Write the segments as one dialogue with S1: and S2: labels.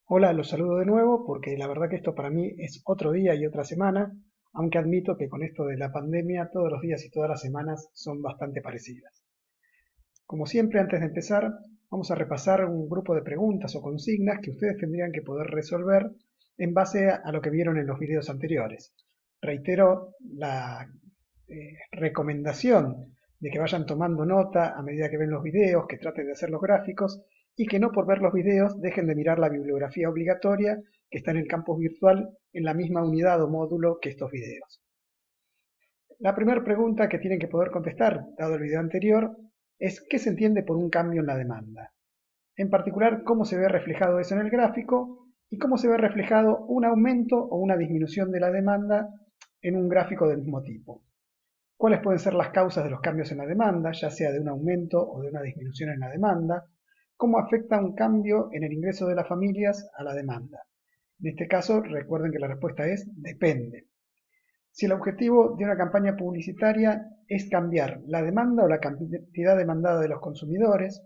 S1: Hola, los saludo de nuevo porque la verdad que esto para mí es otro día y otra semana, aunque admito que con esto de la pandemia todos los días y todas las semanas son bastante parecidas. Como siempre, antes de empezar, vamos a repasar un grupo de preguntas o consignas que ustedes tendrían que poder resolver en base a lo que vieron en los videos anteriores. Reitero la recomendación de que vayan tomando nota a medida que ven los videos, que traten de hacer los gráficos y que no por ver los videos dejen de mirar la bibliografía obligatoria que está en el campus virtual en la misma unidad o módulo que estos videos. La primera pregunta que tienen que poder contestar, dado el video anterior, es ¿qué se entiende por un cambio en la demanda? En particular, cómo se ve reflejado eso en el gráfico y cómo se ve reflejado un aumento o una disminución de la demanda en un gráfico del mismo tipo. ¿Cuáles pueden ser las causas de los cambios en la demanda, ya sea de un aumento o de una disminución en la demanda? ¿Cómo afecta un cambio en el ingreso de las familias a la demanda? En este caso, recuerden que la respuesta es depende. Si el objetivo de una campaña publicitaria es cambiar la demanda o la cantidad demandada de los consumidores.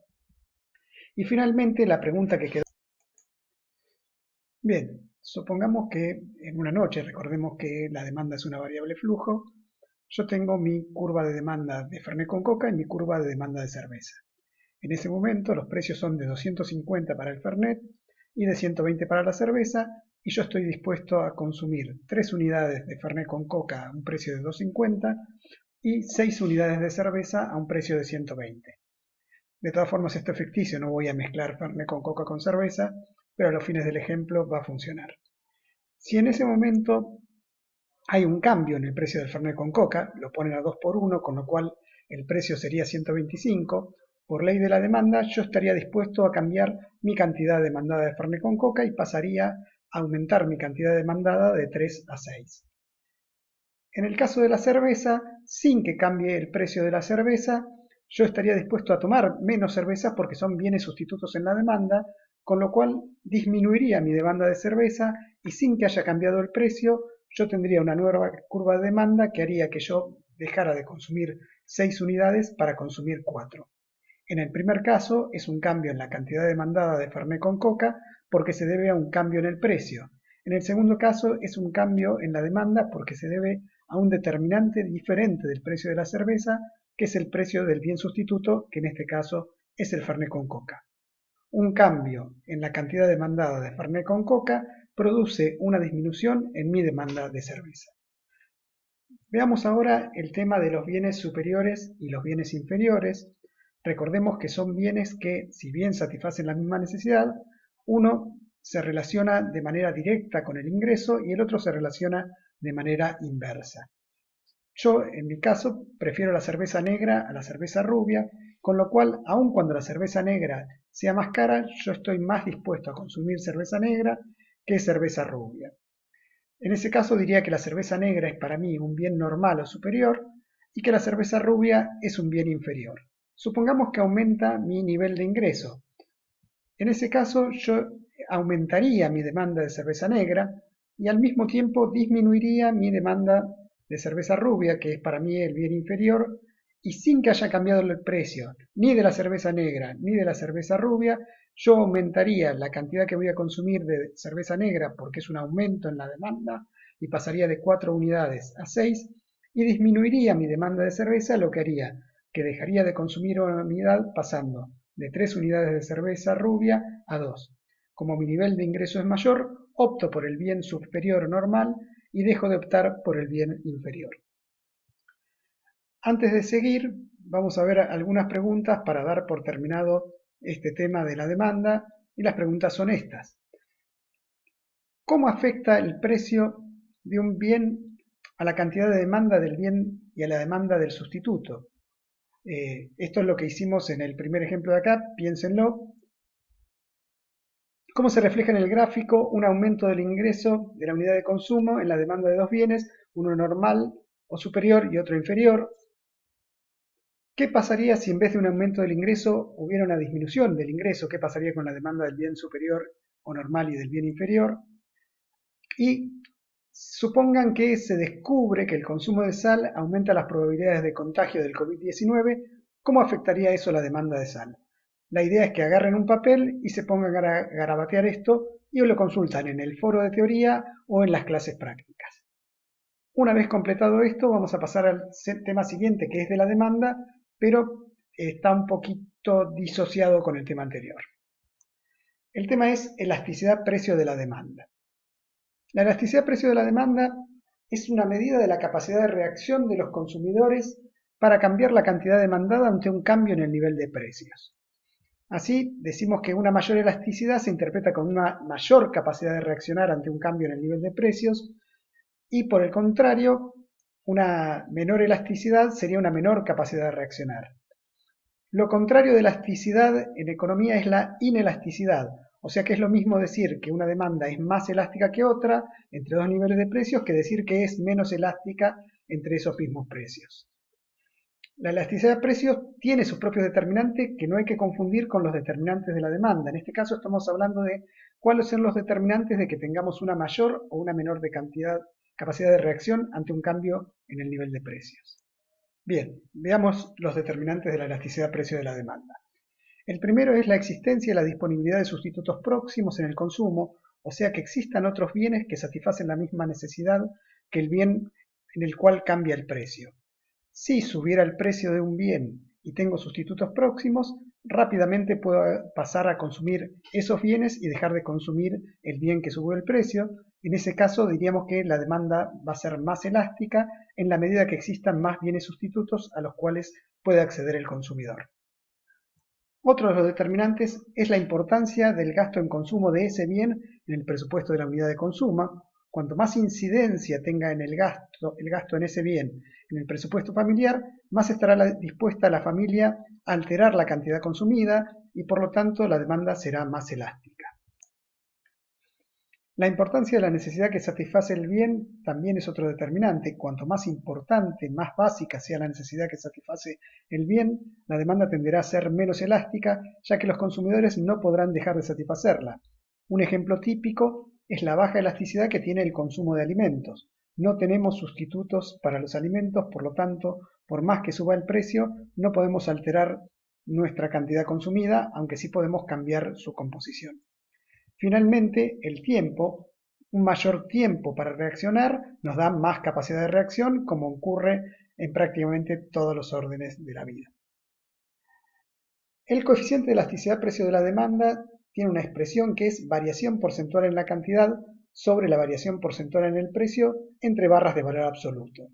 S1: Y finalmente, la pregunta que queda. Bien, supongamos que en una noche, recordemos que la demanda es una variable flujo, yo tengo mi curva de demanda de Fernet con Coca y mi curva de demanda de cerveza. En ese momento los precios son de 250 para el Fernet y de 120 para la cerveza y yo estoy dispuesto a consumir 3 unidades de Fernet con Coca a un precio de 250 y 6 unidades de cerveza a un precio de 120. De todas formas esto es ficticio, no voy a mezclar Fernet con Coca con cerveza, pero a los fines del ejemplo va a funcionar. Si en ese momento hay un cambio en el precio del Fernet con Coca, lo ponen a 2 por 1, con lo cual el precio sería 125. Por ley de la demanda, yo estaría dispuesto a cambiar mi cantidad demandada de Fernet con Coca y pasaría a aumentar mi cantidad demandada de 3 a 6. En el caso de la cerveza, sin que cambie el precio de la cerveza, yo estaría dispuesto a tomar menos cervezas porque son bienes sustitutos en la demanda, con lo cual disminuiría mi demanda de cerveza y sin que haya cambiado el precio, yo tendría una nueva curva de demanda que haría que yo dejara de consumir 6 unidades para consumir 4. En el primer caso es un cambio en la cantidad demandada de Fernet con Coca porque se debe a un cambio en el precio. En el segundo caso es un cambio en la demanda porque se debe a un determinante diferente del precio de la cerveza, que es el precio del bien sustituto, que en este caso es el Fernet con Coca. Un cambio en la cantidad demandada de Fernet con Coca produce una disminución en mi demanda de cerveza. Veamos ahora el tema de los bienes superiores y los bienes inferiores. Recordemos que son bienes que, si bien satisfacen la misma necesidad, uno se relaciona de manera directa con el ingreso y el otro se relaciona de manera inversa. Yo, en mi caso, prefiero la cerveza negra a la cerveza rubia, con lo cual, aun cuando la cerveza negra sea más cara, yo estoy más dispuesto a consumir cerveza negra que cerveza rubia. En ese caso diría que la cerveza negra es para mí un bien normal o superior y que la cerveza rubia es un bien inferior. Supongamos que aumenta mi nivel de ingreso. En ese caso yo aumentaría mi demanda de cerveza negra y al mismo tiempo disminuiría mi demanda de cerveza rubia, que es para mí el bien inferior, y sin que haya cambiado el precio ni de la cerveza negra ni de la cerveza rubia, yo aumentaría la cantidad que voy a consumir de cerveza negra porque es un aumento en la demanda y pasaría de 4 unidades a 6 y disminuiría mi demanda de cerveza, lo que haría que dejaría de consumir una unidad pasando de 3 unidades de cerveza rubia a 2. Como mi nivel de ingreso es mayor, opto por el bien superior normal y dejo de optar por el bien inferior. Antes de seguir, vamos a ver algunas preguntas para dar por terminado este tema de la demanda y las preguntas son estas. ¿Cómo afecta el precio de un bien a la cantidad de demanda del bien y a la demanda del sustituto? Esto es lo que hicimos en el primer ejemplo de acá, piénsenlo. ¿Cómo se refleja en el gráfico un aumento del ingreso de la unidad de consumo en la demanda de dos bienes, uno normal o superior y otro inferior? ¿Qué pasaría si en vez de un aumento del ingreso hubiera una disminución del ingreso? ¿Qué pasaría con la demanda del bien superior o normal y del bien inferior? Y supongan que se descubre que el consumo de sal aumenta las probabilidades de contagio del COVID-19, ¿cómo afectaría eso la demanda de sal? La idea es que agarren un papel y se pongan a garabatear esto y lo consultan en el foro de teoría o en las clases prácticas. Una vez completado esto, vamos a pasar al tema siguiente, que es de la demanda, pero está un poquito disociado con el tema anterior. El tema es elasticidad-precio de la demanda. La elasticidad-precio de la demanda es una medida de la capacidad de reacción de los consumidores para cambiar la cantidad demandada ante un cambio en el nivel de precios. Así, decimos que una mayor elasticidad se interpreta como una mayor capacidad de reaccionar ante un cambio en el nivel de precios y, por el contrario, una menor elasticidad sería una menor capacidad de reaccionar. Lo contrario de elasticidad en economía es la inelasticidad, o sea que es lo mismo decir que una demanda es más elástica que otra entre dos niveles de precios que decir que es menos elástica entre esos mismos precios. La elasticidad de precios tiene sus propios determinantes que no hay que confundir con los determinantes de la demanda. En este caso estamos hablando de cuáles son los determinantes de que tengamos una mayor o una menor capacidad de reacción ante un cambio en el nivel de precios. Bien, veamos los determinantes de la elasticidad de precio de la demanda. El primero es la existencia y la disponibilidad de sustitutos próximos en el consumo, o sea que existan otros bienes que satisfacen la misma necesidad que el bien en el cual cambia el precio. Si subiera el precio de un bien y tengo sustitutos próximos, rápidamente puedo pasar a consumir esos bienes y dejar de consumir el bien que subió el precio. En ese caso diríamos que la demanda va a ser más elástica en la medida que existan más bienes sustitutos a los cuales puede acceder el consumidor. Otro de los determinantes es la importancia del gasto en consumo de ese bien en el presupuesto de la unidad de consumo. Cuanto más incidencia tenga en el gasto en ese bien en el presupuesto familiar, más estará dispuesta la familia a alterar la cantidad consumida y por lo tanto la demanda será más elástica. La importancia de la necesidad que satisface el bien también es otro determinante. Cuanto más importante, más básica sea la necesidad que satisface el bien, la demanda tenderá a ser menos elástica, ya que los consumidores no podrán dejar de satisfacerla. Un ejemplo típico es la baja elasticidad que tiene el consumo de alimentos. No tenemos sustitutos para los alimentos, por lo tanto, por más que suba el precio, no podemos alterar nuestra cantidad consumida, aunque sí podemos cambiar su composición. Finalmente, el tiempo, un mayor tiempo para reaccionar, nos da más capacidad de reacción, como ocurre en prácticamente todos los órdenes de la vida. El coeficiente de elasticidad-precio de la demanda tiene una expresión que es variación porcentual en la cantidad sobre la variación porcentual en el precio entre barras de valor absoluto.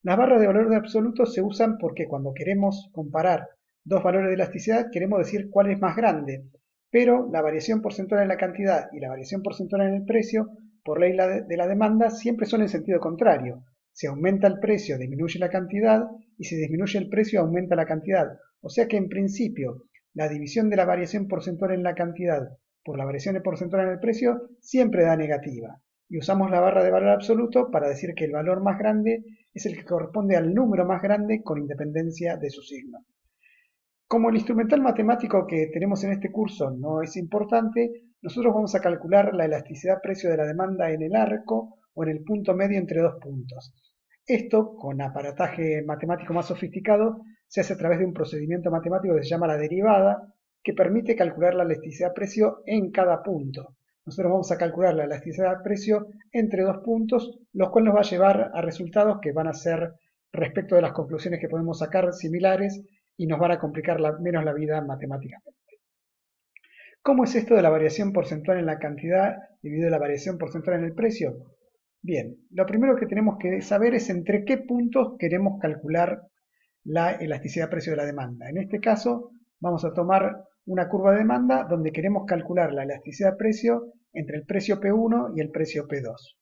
S1: Las barras de valor absoluto se usan porque cuando queremos comparar dos valores de elasticidad queremos decir cuál es más grande, pero la variación porcentual en la cantidad y la variación porcentual en el precio, por ley de la demanda, siempre son en sentido contrario. Si aumenta el precio, disminuye la cantidad, y si disminuye el precio, aumenta la cantidad. O sea que en principio, la división de la variación porcentual en la cantidad por la variación porcentual en el precio siempre da negativa. Y usamos la barra de valor absoluto para decir que el valor más grande es el que corresponde al número más grande con independencia de su signo. Como el instrumental matemático que tenemos en este curso no es importante, nosotros vamos a calcular la elasticidad-precio de la demanda en el arco o en el punto medio entre dos puntos. Esto, con aparataje matemático más sofisticado, se hace a través de un procedimiento matemático que se llama la derivada, que permite calcular la elasticidad-precio en cada punto. Nosotros vamos a calcular la elasticidad-precio entre dos puntos, los cuales nos va a llevar a resultados que van a ser, respecto de las conclusiones que podemos sacar, similares y nos van a complicar menos la vida matemáticamente. ¿Cómo es esto de la variación porcentual en la cantidad dividido la variación porcentual en el precio? Bien, lo primero que tenemos que saber es entre qué puntos queremos calcular la elasticidad-precio de la demanda. En este caso, vamos a tomar una curva de demanda donde queremos calcular la elasticidad-precio entre el precio P1 y el precio P2.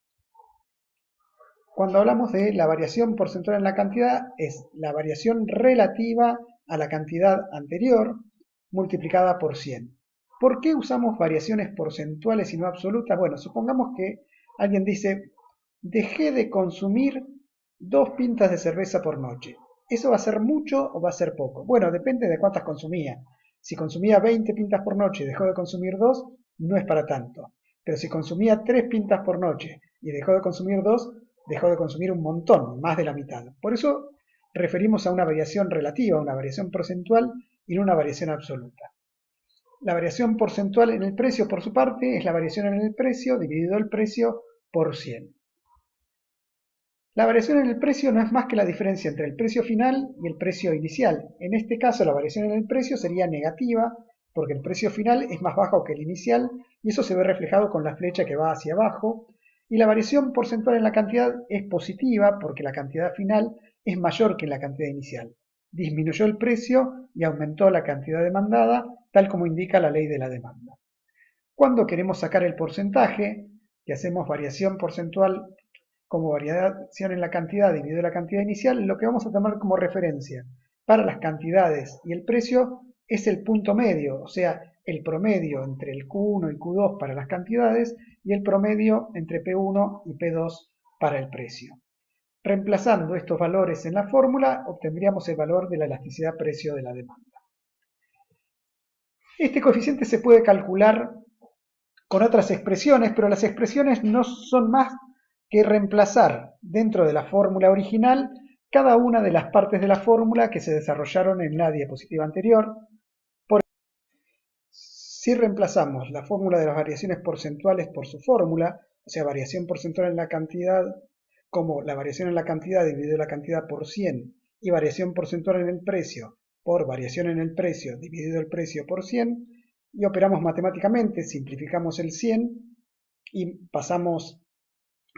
S1: Cuando hablamos de la variación porcentual en la cantidad, es la variación relativa a la cantidad anterior multiplicada por 100. ¿Por qué usamos variaciones porcentuales y no absolutas? Bueno, supongamos que alguien dice, dejé de consumir 2 pintas de cerveza por noche. ¿Eso va a ser mucho o va a ser poco? Bueno, depende de cuántas consumía. Si consumía 20 pintas por noche y dejó de consumir 2, no es para tanto. Pero si consumía 3 pintas por noche y dejó de consumir 2, dejó de consumir un montón, más de la mitad. Por eso referimos a una variación relativa, una variación porcentual y no una variación absoluta. La variación porcentual en el precio, por su parte, es la variación en el precio dividido el precio por 100. La variación en el precio no es más que la diferencia entre el precio final y el precio inicial. En este caso, la variación en el precio sería negativa porque el precio final es más bajo que el inicial y eso se ve reflejado con la flecha que va hacia abajo. Y la variación porcentual en la cantidad es positiva porque la cantidad final es mayor que la cantidad inicial. Disminuyó el precio y aumentó la cantidad demandada, tal como indica la ley de la demanda. Cuando queremos sacar el porcentaje, que hacemos variación porcentual como variación en la cantidad dividido la cantidad inicial, lo que vamos a tomar como referencia para las cantidades y el precio es el punto medio, o sea, el promedio entre el Q1 y Q2 para las cantidades y el promedio entre P1 y P2 para el precio. Reemplazando estos valores en la fórmula, obtendríamos el valor de la elasticidad precio de la demanda. Este coeficiente se puede calcular con otras expresiones, pero las expresiones no son más que reemplazar dentro de la fórmula original cada una de las partes de la fórmula que se desarrollaron en la diapositiva anterior. Si reemplazamos la fórmula de las variaciones porcentuales por su fórmula, o sea, variación porcentual en la cantidad, como la variación en la cantidad dividido la cantidad por 100 y variación porcentual en el precio por variación en el precio dividido el precio por 100, y operamos matemáticamente, simplificamos el 100 y pasamos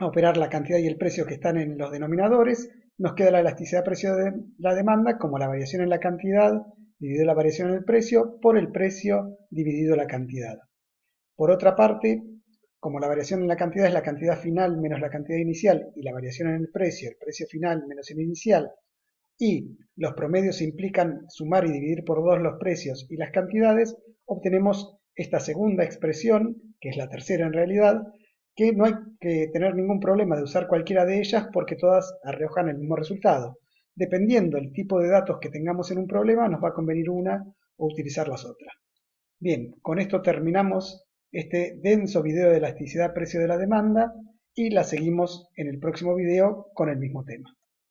S1: a operar la cantidad y el precio que están en los denominadores, nos queda la elasticidad precio de la demanda como la variación en la cantidad dividido la variación en el precio por el precio dividido la cantidad. Por otra parte, como la variación en la cantidad es la cantidad final menos la cantidad inicial y la variación en el precio final menos el inicial, y los promedios implican sumar y dividir por 2 los precios y las cantidades, obtenemos esta segunda expresión, que es la tercera en realidad, que no hay que tener ningún problema de usar cualquiera de ellas porque todas arrojan el mismo resultado. Dependiendo del tipo de datos que tengamos en un problema, nos va a convenir una o utilizar las otras. Bien, con esto terminamos este denso video de elasticidad precio de la demanda y la seguimos en el próximo video con el mismo tema.